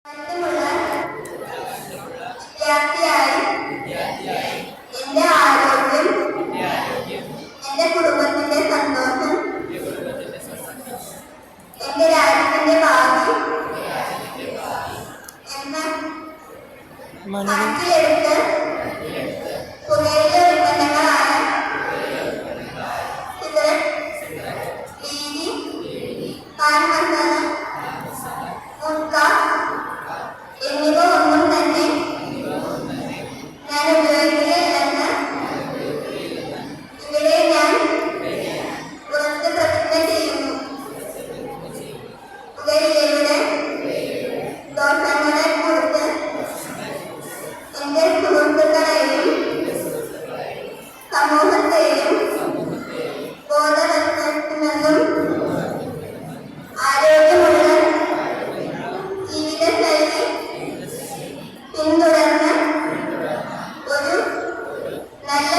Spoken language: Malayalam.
മറ്റുമുള്ള വിദ്യാർത്ഥിയായി എന്റെ ആരോഗ്യം, എന്റെ കുടുംബത്തിന്റെ സന്തോഷം, എന്റെ രാജ്യത്തിന്റെ ഭാവി എന്ന കണക്കിലെടുത്ത് പുകയില ഉൽപ്പന്നങ്ങളായ സിഗരറ്റ്, ബീഡി, പാൻ മസാല, മുക്ക എന്നിവ ഒന്നും തന്നെ ഞാൻ ഉപയോഗിക്കുകയില്ലെന്ന് ഇവിടെ ഞാൻ ഉറച്ചു പ്രതിജ്ഞ ചെയ്യുന്നു. പുകയിലയുടെ ദോഷങ്ങളെ കുറിച്ച് എന്റെ സുഹൃത്തുക്കളെയും സമൂഹത്തെയും ബോധവൽക്കരിക്കുന്നതും ആരോഗ്യമുള്ള ജീവിതശൈലി പിന്തുടർന്ന് ഒരു നല്ല